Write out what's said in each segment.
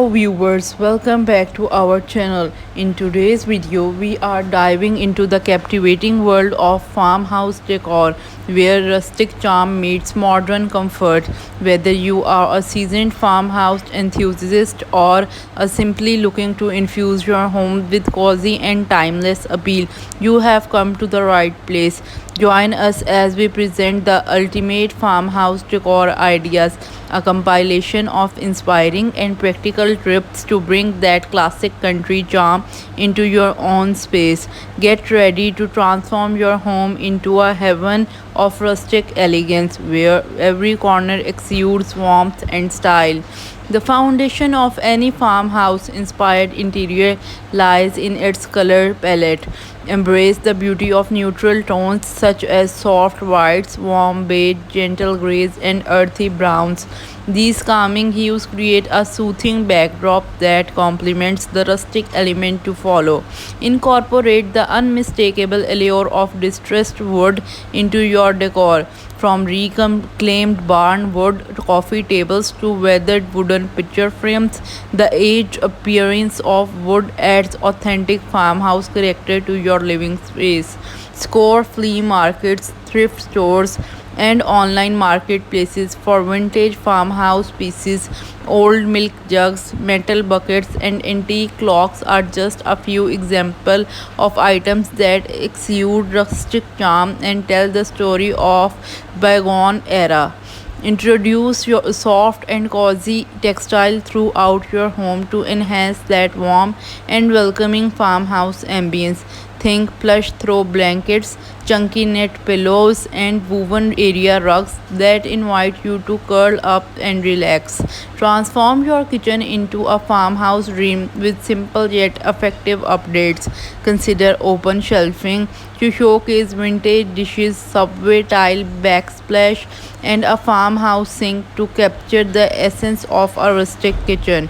Hello viewers, welcome back to our channel. In today's video, we are diving into the captivating world of farmhouse decor, where rustic charm meets modern comfort. Whether you are a seasoned farmhouse enthusiast or simply looking to infuse your home with cozy and timeless appeal, you have come to the right place. Join us as we present the ultimate farmhouse decor ideas, a compilation of inspiring and practical tips to bring that classic country charm into your own space. Get ready to transform your home into a heaven of rustic elegance where every corner exudes warmth and style. The foundation of any farmhouse inspired interior lies in its color palette. Embrace the beauty of neutral tones such as soft whites, warm beige, gentle grays, and earthy browns. These calming hues create a soothing backdrop that complements the rustic element to follow. Incorporate the unmistakable allure of distressed wood into your decor. From reclaimed barn wood coffee tables to weathered wooden picture frames, the aged appearance of wood adds authentic farmhouse character to your living space. Score flea markets, thrift stores, and online marketplaces for vintage farmhouse pieces. Old milk jugs, metal buckets, and antique clocks are just a few examples of items that exude rustic charm and tell the story of bygone era. Introduce your soft and cozy textile throughout your home to enhance that warm and welcoming farmhouse ambience. Think plush throw blankets, chunky net pillows, and woven area rugs that invite you to curl up and relax. Transform your kitchen into a farmhouse dream with simple yet effective updates. Consider open shelving to showcase vintage dishes, subway tile backsplash, and a farmhouse sink to capture the essence of a rustic kitchen.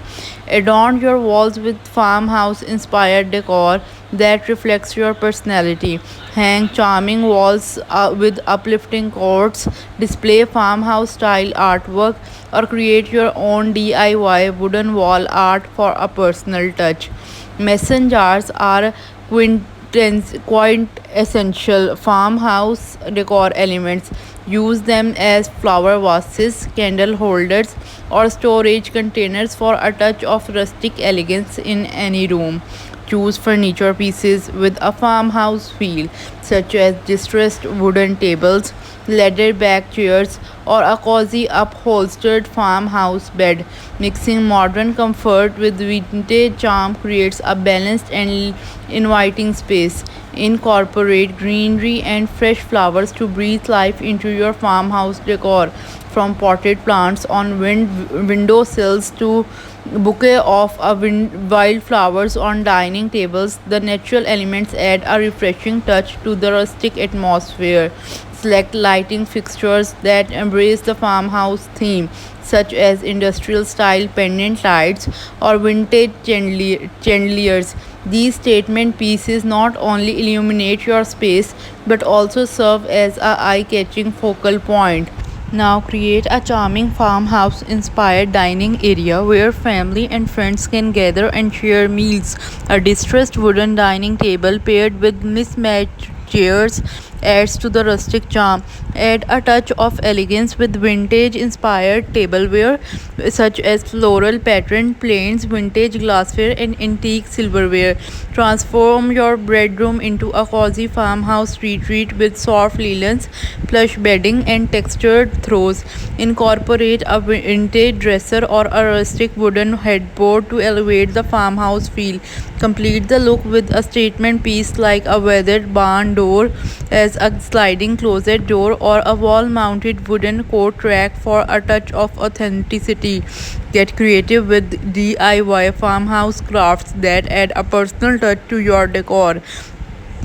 Adorn your walls with farmhouse inspired decor that reflects your personality. Hang charming walls with uplifting quotes, display farmhouse style artwork, or create your own DIY wooden wall art for a personal touch. Mason jars are quintessential farmhouse decor elements. Use them as flower vases, candle holders, or storage containers for a touch of rustic elegance in any room. Choose furniture pieces with a farmhouse feel, such as distressed wooden tables, leather back chairs, or a cozy upholstered farmhouse bed. Mixing modern comfort with vintage charm creates a balanced and inviting space. Incorporate greenery and fresh flowers to breathe life into your farmhouse decor. From potted plants on windowsills to bouquet of wildflowers on dining tables, the natural elements add a refreshing touch to the rustic atmosphere. Select lighting fixtures that embrace the farmhouse theme, such as industrial style pendant lights or vintage chandeliers. These statement pieces not only illuminate your space but also serve as a eye-catching focal point. Now create a charming farmhouse inspired dining area where family and friends can gather and share meals. A distressed wooden dining table paired with mismatched chairs adds to the rustic charm. Add a touch of elegance with vintage inspired tableware such as floral patterned plates, vintage glassware, and antique silverware. Transform your bedroom into a cozy farmhouse retreat with soft linens, plush bedding, and textured throws. Incorporate a vintage dresser or a rustic wooden headboard to elevate the farmhouse feel. Complete the look with a statement piece like a weathered barn door as a sliding closet door or a wall mounted wooden coat rack for a touch of authenticity. Get creative with DIY farmhouse crafts that add a personal touch to your decor.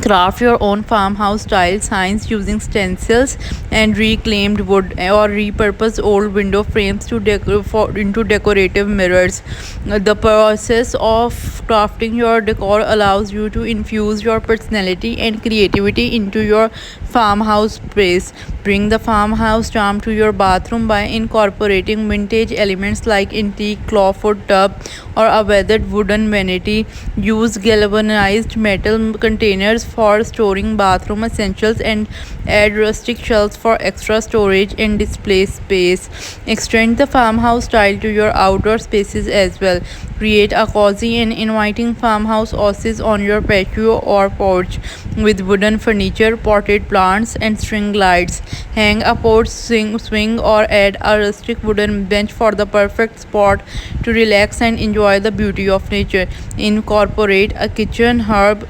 Craft your own farmhouse style signs using stencils and reclaimed wood, or repurpose old window frames into decorative mirrors. The process of crafting your decor allows you to infuse your personality and creativity into your farmhouse space. Bring the farmhouse charm to your bathroom by incorporating vintage elements like antique clawfoot tub or a weathered wooden vanity. Use galvanized metal containers for storing bathroom essentials and add rustic shelves for extra storage and display space. Extend the farmhouse style to your outdoor spaces as well. Create a cozy and inviting farmhouse oasis on your patio or porch with wooden furniture, potted plants, and string lights. Hang a porch swing or add a rustic wooden bench for the perfect spot to relax and enjoy the beauty of nature. Incorporate a kitchen herb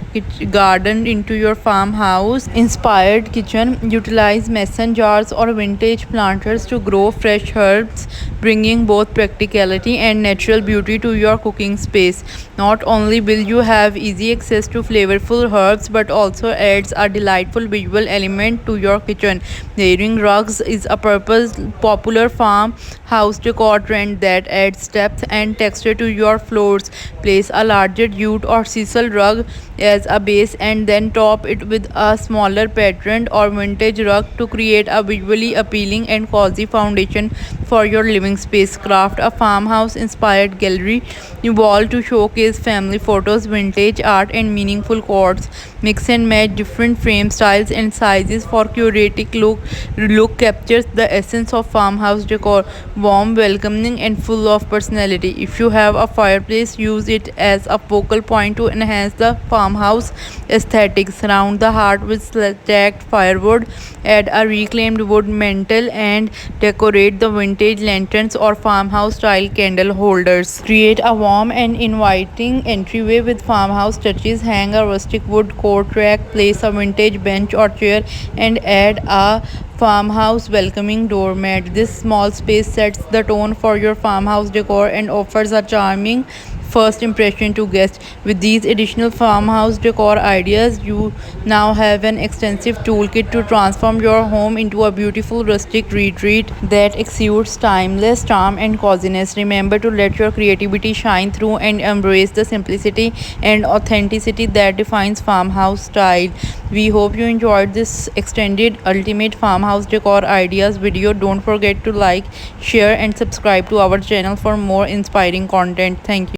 garden into your farmhouse inspired kitchen. Utilize mason jars or vintage planters to grow fresh herbs, bringing both practicality and natural beauty to your cooking space. Not only will you have easy access to flavorful herbs, but also adds a delightful visual element to your kitchen. Layering rugs is a popular farmhouse decor trend that adds depth and texture to your floors. Place a larger jute or sisal rug as a base and then top it with a smaller patterned or vintage rug to create a visually appealing and cozy foundation for your living space. Craft a farmhouse inspired gallery wall to showcase family photos, vintage art, and meaningful quotes. Mix and match different frame styles and sizes for curated look captures the essence of farmhouse decor, warm, welcoming, and full of personality. If you have a fireplace, use it as a focal point to enhance the farmhouse aesthetic. Surround the hearth with stacked firewood, add a reclaimed wood mantle, and decorate the vintage lanterns or farmhouse style candle holders. Create a warm and inviting entryway with farmhouse touches. Hang a rustic wood coat rack, place a vintage bench or chair, and add a farmhouse welcoming doormat. This small space sets the tone for your farmhouse decor and offers a charming first impression to guests. With these additional farmhouse decor ideas, you now have an extensive toolkit to transform your home into a beautiful rustic retreat that exudes timeless charm and coziness. Remember to let your creativity shine through and embrace the simplicity and authenticity that defines farmhouse style. We hope you enjoyed this extended ultimate farmhouse decor ideas video. Don't forget to like, share, and subscribe to our channel for more inspiring content. Thank you.